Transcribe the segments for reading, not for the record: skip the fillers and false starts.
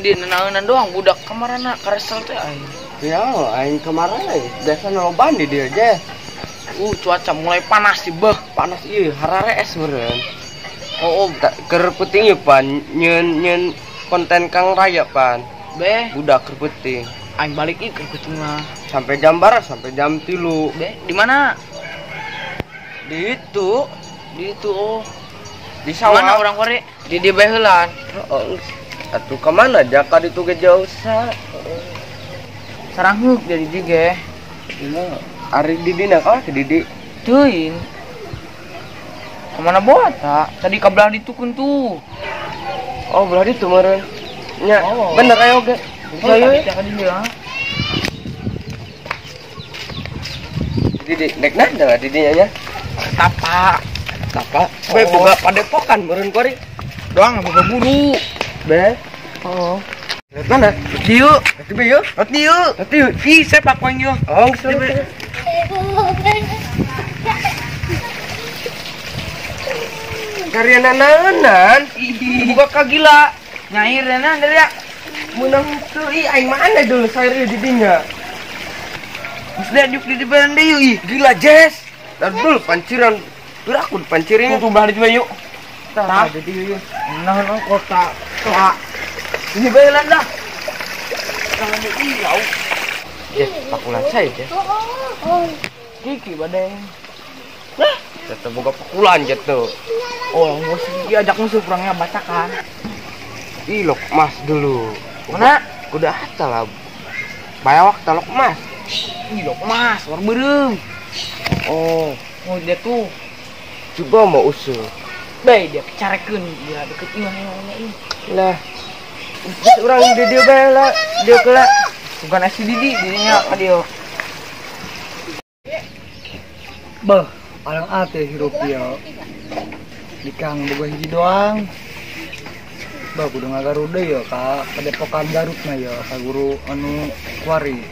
di nenangan doang budak kamarana karesel teh aing. Ya, aing kemarin biasa loban di dia aja. Cuaca mulai panas sih, beh. Panas ieu, harare es meureun. Oh, Keur peuting ieu pan, nyeun konten Kang Raya pan. Beh, Budak keur peuting. aing balik ieu ke kucing mah. Sampai jam barat, sampai jam 3. Beh, di mana? Di itu, Oh. di sawah. Mana orang kore? Di dia baheula. Oh, atuh ka mana jaka ditu ge jauh sa. Sarang heuk dari dia ge. Ari di dina ka ke Didi. Teuing. Kemana bota? Tadi kabelah ditukun tuh. Oh, belah ditu meureun. Nya, Oh. bener ayo ge. Ayo. Didi nek nanda didinya nya. Tapak. Apa? Oh. Be boga padepokan meureun kori. Doang boga guru. Be. Oh. Lihat mana? Dieu. Atuh be yuk. Dieu. Atuh yuk. Ih, sepak poin yo. Oh, geus. Karyana naonan? Buka kagila. Nyair na dari ya. Munang tuh aing mana dulu sair di dinya. Geus diaduk di depan deui ih. Gila Jess. Dul panciran. Aku pancirin. Tuh balik juga yuk. Tah jadi yuk. Nah, kota. Tua. Ini bayalan dah. Kami ilau. Jess, pakulan saya Jess. Kiki badai. Jatuh boga pakulan jatuh. Oh, musuh diajak musuh kurangnya bacakan. Ih, lok mas dulu. Mana? Kuda hata lah. Bayawak talok mas. Ih, lok mas, war berem. Oh, dia tuh. Coba mau usul. Baik dia kecarekeun dia deket imahnya ini. Lah. Orang dia bae lah. Dia kela. Bukan si Didi, dirinya apa dia? Bah, paling ate hirup dia. Di Kang boga hiji doang. Bah, kudu ngagaruda ya ka padepokan Garut na ya ka guru anu kuari.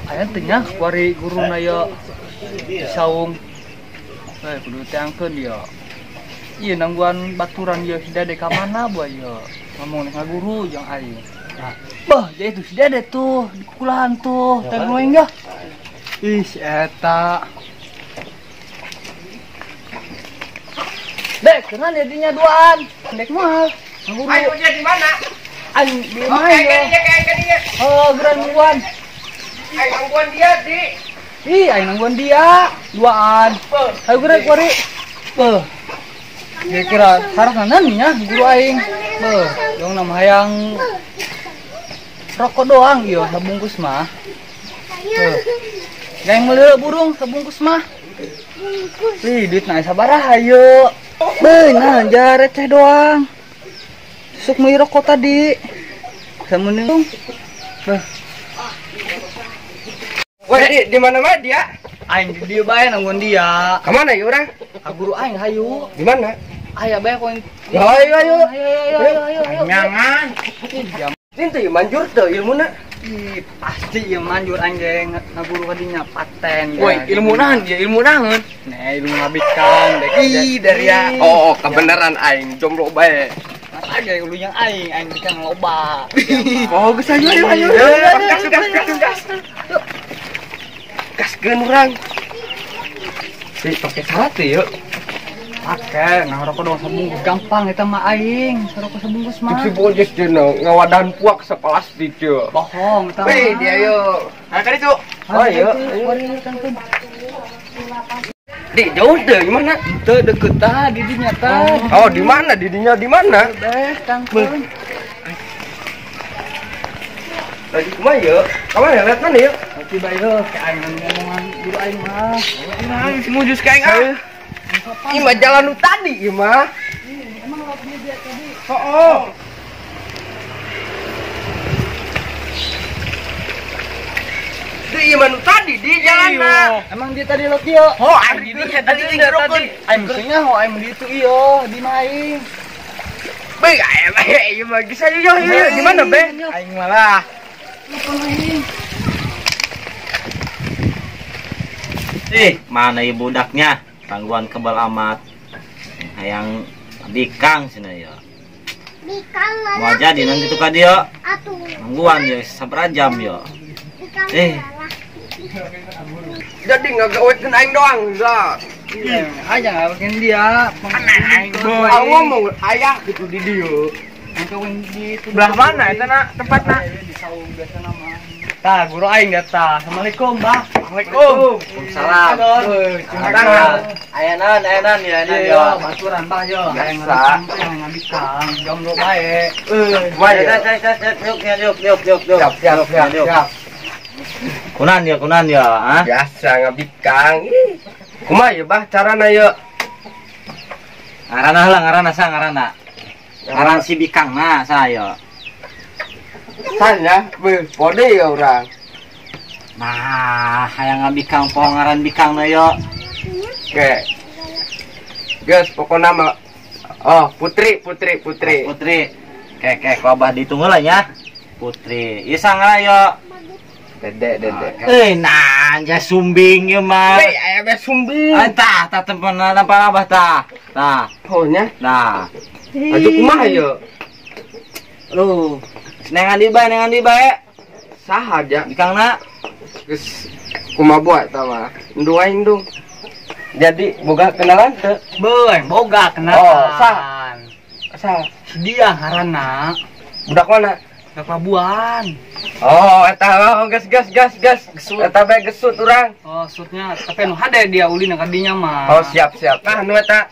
Aya teh nya kuari guruna ya di saung. Kudu teangkeun dia. Ieu nangguan baturan dia si Dede ka mana boy ya. Ngomong nih ngaguru jeung aing. Nah, bah, jadi itu si Dede tuh di kukulahan tuh. Teh ngoeng ya. Ih, si eta. Dek, kenal ya dinya duaan. Dek mah. Ngaguru. Ayo nya di mana? Aing di mana ya? Oh, geran nungguan. Ayo gangguan dia di. Ih, aing nungguan dia. Duaan. Ayo gerak kuari. Beuh. Kira-kira sarana nya guru aing. Beuh, dong nama hayang rokok doang ieu sabungkus mah. Beuh. Yang meuleuh burung sabungkus mah. Ih, duit na sabaraha hayu. Beuh, nah jar receh doang. Sok meuli rokok tadi. Samunung. Beuh. Wah, di mana mah dia? Aing di dieu bae nangguan dia. Ka mana ya orang? Ka guru aing hayu. Di mana? Aya bae poin. Ayo. Ayo. Nyangan. Itu ya manjur teu ilmuna. Ih, pasti ieu manjur aing ge ngaguru ka dinya paten. Woi, ilmu naon dia? Ilmu naon? Nah, ilmu ngabikkan dek. Ih, dari ya. Oh, kebenaran aing jomblo bae. Masa ge ulunya aing bikin loba. Oh, geus ayo. Gas. Gaskeun urang. Si pakai sate yuk. Pake, ngarokok doang sabungkus gampang eta mah aing, sarokok sabungkus mah. Si bojes cenah ngawadahan puak sepelastik yuk. Bohong eta. Weh, dia yuk. Nah, kan itu. Oh, yuk. Di jauh deh gimana? Teu deket tah di dinya tah. Oh, di mana? Didinya di mana? Beh, tangkeun. Lagi kumaha yuk? Kamu lihat mana yuk? Tiba ieu ke aing ngomongan guru aing mah. Nah, si mujus kayak ah. Ini mah jalan lu tadi, ieu mah. Emang lewat dia tadi. Oh. Di ieu mah nu tadi di jalanna. Emang dia tadi lewat dia. Oh, ari dinya tadi ngerokeun. Aing maksudnya ho aing di itu iyo, di maing. Be, ieu mah geus ayo yuk. Di mana, Be? Aing malah. Mana ibu budaknya? Tangguhan kebal amat. Hayang bikang sini ya. Mau jadi nanti tuh ka dia. Mangguan ya sabra jam ya. Jadi nggak gawekeun aing doang lah. Aja nggak bikin dia. Aku ngomong ayah gitu di dia. Belah mana eta na tempatna? Di saung biasa nama. Tah, guru aing datang. Assalamualaikum, Mbah. Assalamualaikum. Salam. Ayanan ya Yo, baturan Mbah yo. Aing sampai ngabikang, jomblo bae. Siap. Kunan ya, ah. Biasa ngabikang. Kumaha ya bah carana ya? Ngaranna. Ngaran si bikang na saya. Tanya, pode ya orang. Nah, hayang ngabikang po ngaran bikang na yo. Oke. Guys, pokoknya nama Putri. Kek abah ditunggu lah ya. Putri. Ieu sangara yo. Dede. Nanja sumbing ya mah. Aya be sumbing. Tah tempat abah tah. Tah. Pohonnya. Nah. Aduh kumaha ya? Lu. Nengan di bae. Saha aja. Bikangna. Geus kumaha buat tama. Endung aing dong. Jadi boga kenalan teu? Boy, boga kenalan. Oh, saha? Dia ngaranna Budak mana? ke Labuan. Oh, eta gas. Eta bae gesut urang. Oh, shootnya tapi anu hade dia ulin ka dinya mah. Oh, siap. Nah, nu eta.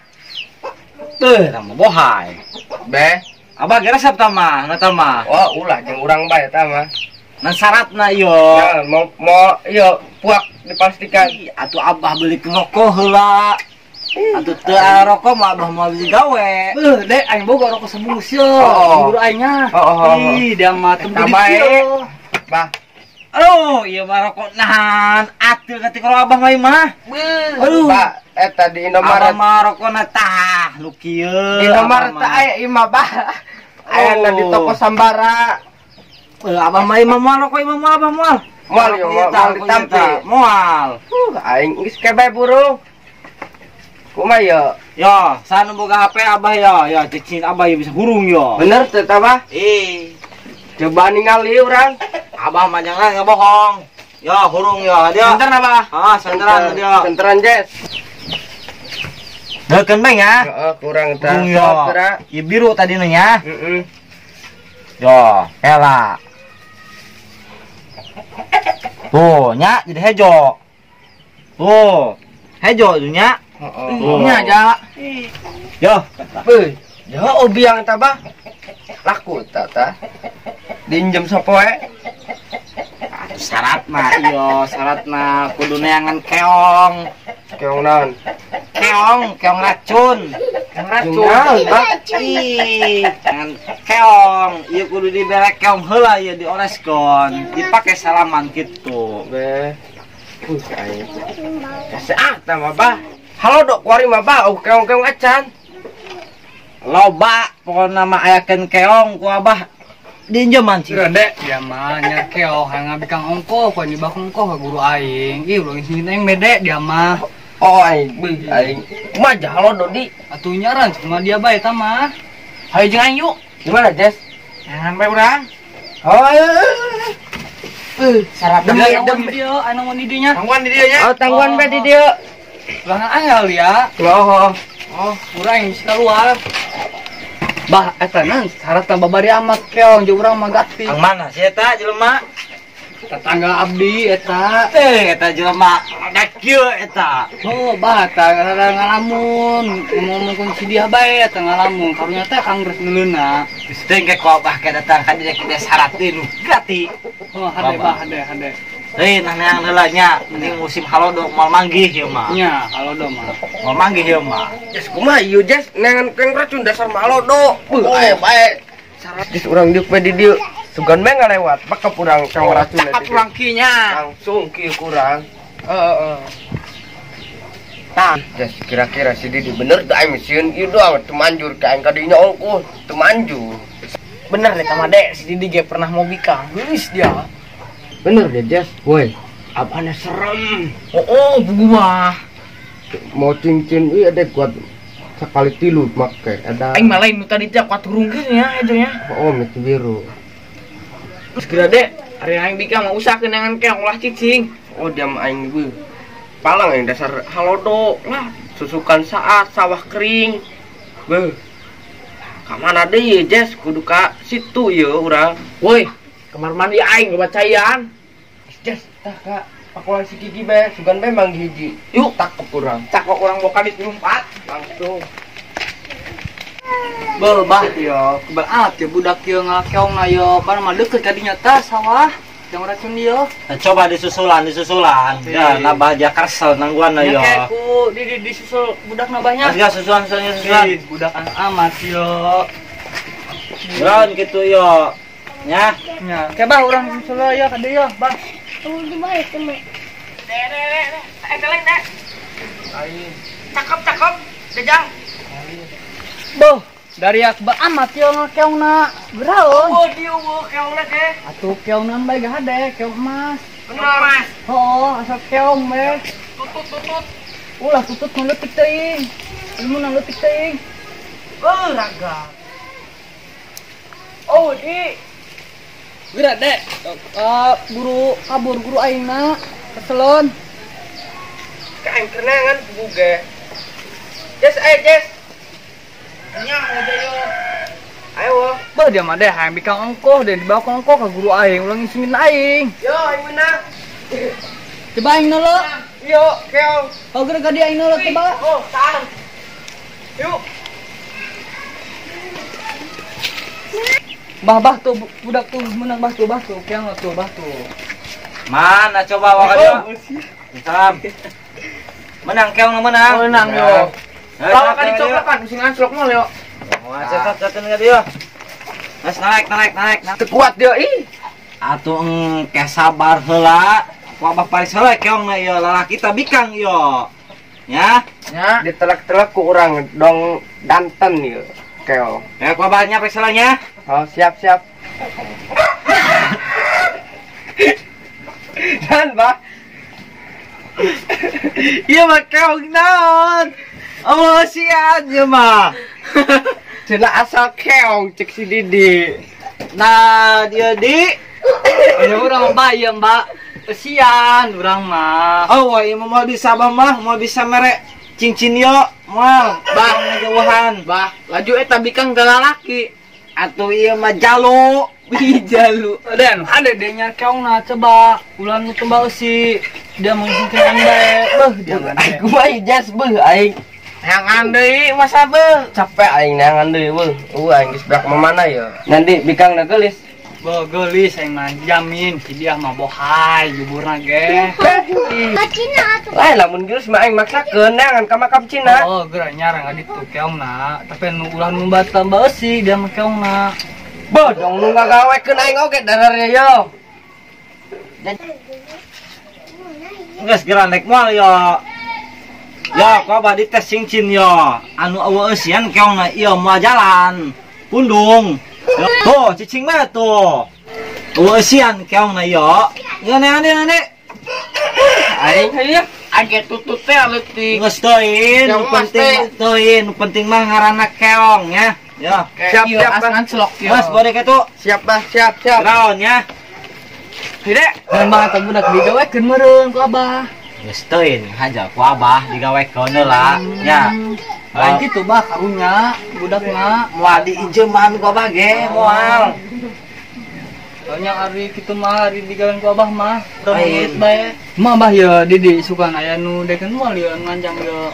Teh, nama bohai. Be. Abah kira sabta mah, nata mah. Oh, ulah jeung urang bae eta mah. Nan syaratna yo. Nah, mau ieu puak dipastikan. Atuh abah beli rokok heula. Atuh teu rokok mah abah mau beli gawe. Dek aing boga rokok sebungkus yo. Oh. Guru aingnya. Oh. Ih, dia mah teu Eta beli bae. yo. Bah. Aduh, ieu mah rokok nahan. Atuh ketika kalau abah mah. Aduh. Pak, eta di Abah Indomaret. mah rokokna tah lu kieu. Di Indomaret teh aya imah bah. Aya di toko Sambara. Abah mah imah moal rokok imah moal abah moal. Moal yo, moal ditampi. Moal. Aing geus kebe burung. Kumaha ya? Yo, sanu boga HP abah yo. Yo, cicing abah yo bisa hurung yo. Bener teh tah bah? Coba ningali urang. Abah mah jangan ngebohong. Yo, hurung yo. Dia. Bentar Abah. Senteran dia. Senteran Jess. Deukeun beng ya. Heeh, kurang tah. Hurung yo. Ieu biru tadi nya. Heeh. Yo, ela. Tuh, nya jadi hejo. Tuh. Hejo tuh nya. Heeh. Nya aja. Yo, Beuh, ya obiang tah bah. Laku tah. Dinjem sapoe. syaratna kudu neangan keong. Keong naon? Keong racun. Racun, bah. Jangan keong, ieu kudu dibere keong heula ieu dioreskeun, dipake salaman kitu. Be. Aing. Kaseah tah mah bah. Halo dok, kuari mah bah, keong-keong acan. Loba pokona mah ayakeun keong ku abah dinjeman sih. Dek, dia mah nya keo hang ngabikang ongko, ku ni bakung ongko ka guru aing. Ih, urang sini aing mede dia mah. Oh aing, aing. Kumaha jah halo Dodi? Atuh nyaran cuma dia bae tah mah. Hayu jeung aing yuk. Gimana, Jess? Sampai urang. Oh, sarap Tangguan di dia, anu mun di dinya. Tangguan di dia nya. Oh, tangguan be di dia. Ulangan angel ya. Oh, Urang geus keluar. Bah, eta nan syaratna babari amat keong jeung urang mah gati. Ang mana sih eta jelema? Tetangga abdi eta. Eta jelema ada kieu eta. Oh, bah eta ngalamun, ngomongkeun si dia bae eta ngalamun. Karunya teh kangres neuleuna. Geus teh engke ku abah ke datang ka dieu kita syarat nu gati. Oh, hade bah, hade. Nah neang heula nya, mending musim halodo moal manggih ieu mah. Nya, kalau do mah. Moal manggih ieu mah. Jess kumaha ieu Jess neangan keng racun dasar malodo. Aya bae. Syarat geus urang diuk be di dieu. Sugan mah ngalewat, bakap urang kang racun Pak urang kinya. langsung kieu kurang. Heeh. Tah, Jess kira-kira si Didi bener teu aing misieun ieu doang teu manjur ka aing ka dinya ongkoh, teu manjur. Bener deh sama Dek, si Didi ge pernah mau bikang. Geus dia. Bener deh Jess, woi. Apana serem. Oh, bugu mah. Mau cincin iya deh kuat sekali tilu make ada. Aing malah nu tadi teh kuat turun geus nya itu nya. Oh, itu biru. Terus kira dek, hari aing bika mau usaha kenangan keong ulah cicing. Oh, diam aing beuh. Palang yang dasar halodo lah, susukan saat sawah kering. Beuh. Ka mana deui Jess kudu ka situ ye urang. Woi, kamar mandi aing kebacayan. Jess, tah ka pakulan si Gigi be, sugan be mang hiji. Yuk, Takep urang. cakok orang boka di tempat langsung. Bah yo, keberat ya budak yo ngakeong na yo, pan mah deukeut ka dinya tah sawah. Yang racun dia. Nah, coba disusulan. Ya, nambah aja kersel nangguan Ya yo. kayak ku disusul budak na banyak. Ya susulan. Budak amat yo. Ground gitu yo. Ya. Nya, kayak bah urang susul ya ka dieu, bah. Tunggu di bawah teman. Teleng dek. Cakep, Dejang. Boh, dari akba amat yo ngakeongna geraun. Oh, dia keong teh. Atuh keong nambah gade, keong emas. Bener, Mas. Oh, asal keong be. Tutut. Ulah tutut nu leutik teuing. Ilmu na leutik teuing. Raga. Oh, di geura dek. Guru aingna keselon. Kain kenangan buge. Jess. Nya aja yo. Ayo. Bah dia mah deh hayang bikang engkoh deh dibawa ke engkoh ka guru aing ulang ngisingin aing. Yo, aing menang. Coba aing nolo. Yo, keong. Oh geura ka dia aing nolo coba. Oh, tahan. Yuk. Bah tuh budak tuh menang bah tuh keong tuh bah tuh. Mana coba wakan yo. Salam. Menang keong menang. Menang yo. Kalau kan dicoplakan sing anslok mah yo. Catat enggak dia. Mas naik. Tekuat dia ih. Atuh engke sabar heula. Ku abah paris heula keong na ieu lalaki teh bikang yo. Ya. Nya. Ditelak-telak ku urang dong danten ieu. Keong. Ya ku abah nyampe heulanya. Oh, siap. Dan bah. Ieu mah keong naon? Oh, sian ieu mah. Cenah asal keong cek si Didi. Nah, dia di. Ya urang mbak ya mbak. Kesian urang mah. Oh, ieu mau bisa mah, mau bisa mere cincin yo. Moal, bah ngejauhan. Bah, laju eta bikang teh lalaki. Atuh ieu mah jalu. Jalu. Dan ada dehnya keongna coba ulang tembak si dia mungkin ande. Jangan Aing mah Jess beuh aing. Yang deui masa beuh. Capek aing neangan deui beuh. Aing geus berak mamana ya. Nanti bikangna geulis. gelis aing mah jamin si dia mah bohai juburna ge. Cina atuh. Lain lamun geus mah aing maksakeun neangan ka makam Cina. Oh, geura nyarang adi tuh keongna, tapi nu ulah nu tambah si dia mah keongna. Bodong nu ngagawekeun aing oge dararnya yo. Geus geura naik moal yo. Yo, kau badi tes cincin yo. Anu eueuh eusian keongna ieu moal jalan. Pundung. Yo, tuh cicing mah tuh. Eueuh eusian keongna yo. Yo ane. Aing Iya, age tutut teh leutik. Geus teuin, Yang nu penting nu penting mah ngaranna keong ya. Yo. Siap, Asal anslok yo. Mas bode kitu. siap bah, siap. Raon ya. Hide. Dan mah eta budak digawekeun meureun ku abah. Geus teuin haja ku abah digawekeun heula nya. Lain kitu bah karunya budakna. Moal diinjeuman ku abah ge moal. Soalnya ari kitu mah ari digawean ku abah mah. Lain. Bae. Mah bah ya Didi suka aya nu deken moal ya nganjang ya.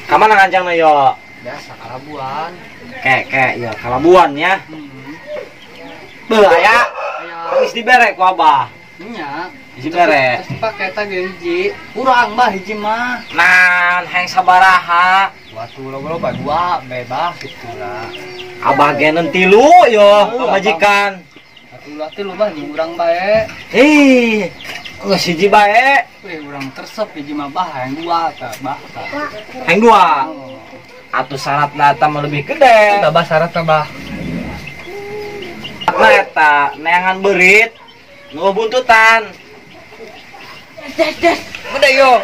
Ka mana ngancangna yo? Biasa kalabuan. Kek ya kalabuan ya. Beuh aya. Geus dibere ku abah. Nya. Geus dibere. Terus dipake eta ge hiji. Kurang bah hiji mah. Nan hang sabaraha? Waktu loba dua bebas gitu lah. Abah ge neun 3 yo pamajikan. Atuh teh loba jeung urang bae. Geus hiji bae. Weh urang tersep hiji mah bah yang dua tah bah. Hang 2. Atuh syaratna eta mah lebih gede. Tah bah syaratna bah. Nah eta neangan beurit nu buntutan. Beda yo.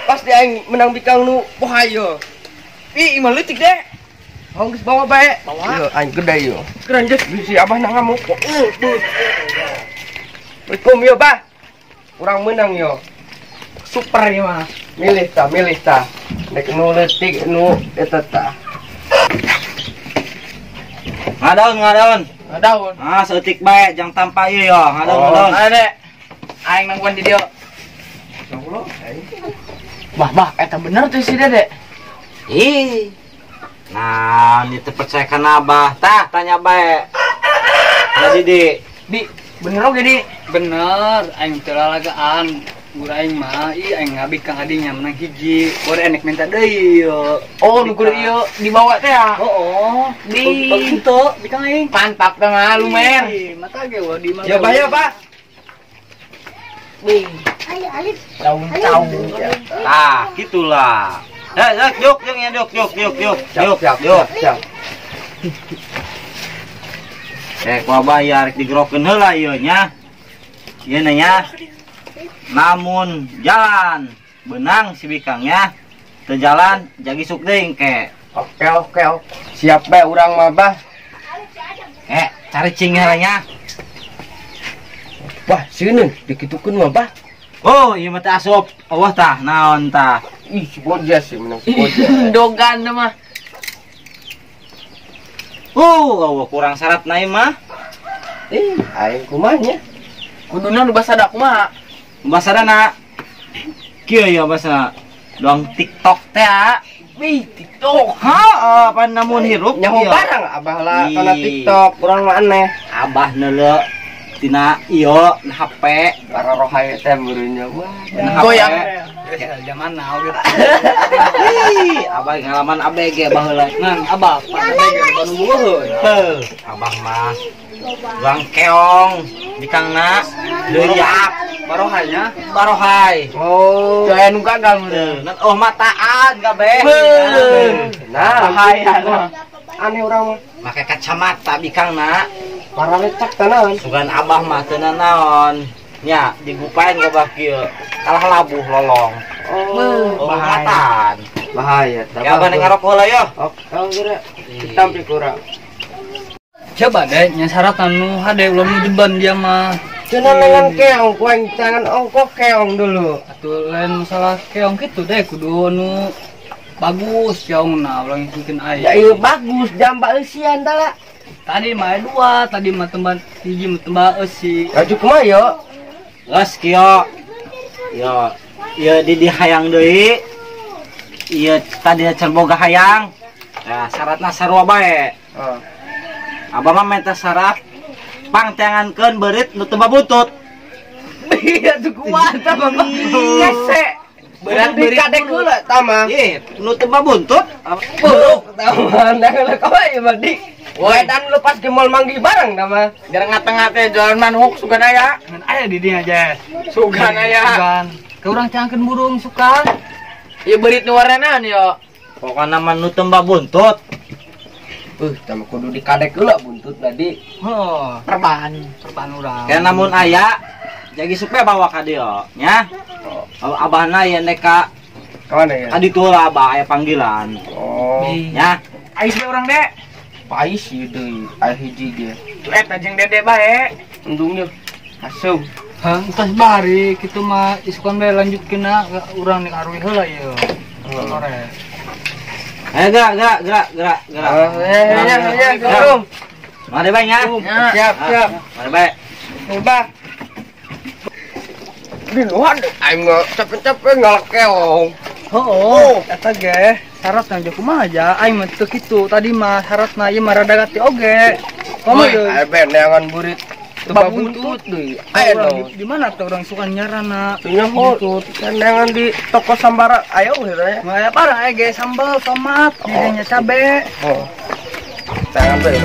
Pasti aing menang bikang nu poha yo. Ih, imah leutik deh. Oh, geus bawa bae. Bawa. Ieu aing gede ieu. Keren jes bisi abah na ngamuk. Assalamualaikum yo, Bah. Urang menang yo. Super ya mah. Milih ta. Nek nu leutik nu eta tah. Ngadaun. Daun. Ah, seutik bae jang tampa ieu yo. Ngadaun. Ada dek. Aing nangguan di dia. Bah, eta bener tuh si Dede. Ih. Nah, ini percayakan Abah. Tah, tanya bae. Nah, Didi. Di, bener oke di. Bener, aing teu lalagaan. Guru aing mah, aing ngabik kang adinya menang hiji. Baru enek minta deui ieu. Oh, nu kudu ieu dibawa teh ya. Oh, di itu, di kang aing. Mantap teh mah lumer. Mata ge di mah. Ya, Bah. Nih, Ayo, Alif. daun. Ah, gitulah. Yuk. Ku bayar digerokeun heula ieu nya. Ieu nya. Namun jalan benang si bikangnya teu jalan jagi suk deing ke. Oke. Siap bae urang mah, Bah. Cari cing nya. Wah, sieun dikitukeun mah, Bah. Oh, ieu mah teh asup. Allah tah naon tah. Ih, si Bojas sih menang si Bojas. Dogan mah. Allah kurang syarat naik mah. Aing kumanya. Kuduna nu basa da kumaha? Bahasa dana. Kieu ya bahasa doang TikTok teh. Wih, TikTok. Apa namun hirup Nyaho ieu. barang abah lah Ih. kana TikTok, kurang mah aneh. Abah neuleu tina ieu HP. Para rohaya teh meureunnya. Wah, Goyang. Zaman now gitu. Abah ngalaman ABG baheula. Ngan abah, ABG baru bueuheun. Heuh, abah mah doang keong di kangna leuyak barohai. Oh. Gaya nu gagal meureun. Nan mataan kabeh. Nah, Bahaya mah. aneh urang mah. Make kacamata di kangna. Para lecak tenan. Sugan abah mah teu naon. Nya digupain gabah kieu. Kalah labuh lolong. Oh, Bahatan. bahaya. Ya abah ngarok heula yo. Oke, geura. Ditampi kurang. Coba deh, nya syarat anu hade ulah nu jeban dia mah. Cenah dengan keong, kuing jangan ongkok keong dulu. Atuh lain masalah keong kitu deh kudu anu bagus keongna ulah ngikutin Ya aya. iya bagus, jamba eusian tah. Tadi mah dua, tadi mah tempat hiji mah tembak eusi. Aju kumaha yo? Geus kieu. Yo, ieu di hayang deui. Ieu tadi can boga hayang. Ya syaratna sarua bae. Oh. Abah mah minta syarat pangtengankeun beurit nu teu babutut. Iya tuh kuat tah Bapak. Gese. Berat Beurit kadek heula tah mah. Ih, nu teu babuntut. Buruk tah mah. Nah, kau ieu mah di. Wah, dan lepas ke mall manggil barang dah mah. Jarang ngate-ngate jualan manuk sugan aya. Ngan aya di dinya aja. Sugan aya. Sugan. Ke urang cangkeun burung sukan. Ieu beurit nu warnanan yo. Pokona mah nu teu babuntut. Tah mah kudu dikadek heula buntut tadi. Oh, perban urang. Kayak namun aya jagi supaya bawa ka dieu nya. Abahna ya neka Ka mana ya? kaditu lah abah aya panggilan. Oh. Nya. Ais bae urang dek. Pais ieu deui, aya hiji ge. Tuh eta jeung Dede bae. Undungnya asup. Hang tos bari kitu mah isukan bae lanjutkeunna urang nek arwi heula ieu. Sore. Ayo gerak. Ya, guru. Mari bae nya. Siap. Mari bae. Coba. Di luar aing mah capek-capek ngalak keong. Oh, eta ge syaratna jeung kumaha aja aing mah teu kitu. Tadi mah syaratna ieu mah rada gati oge. Komo deui. Aya beneangan burit. Babuntut deui. Aya dong. Di mana tuh orang suka nyarana? Nya ho, tendangan di toko Sambara ayo ya. Maya parah ge sambal tomat, jadinya cabe. Oh. Tangan bae.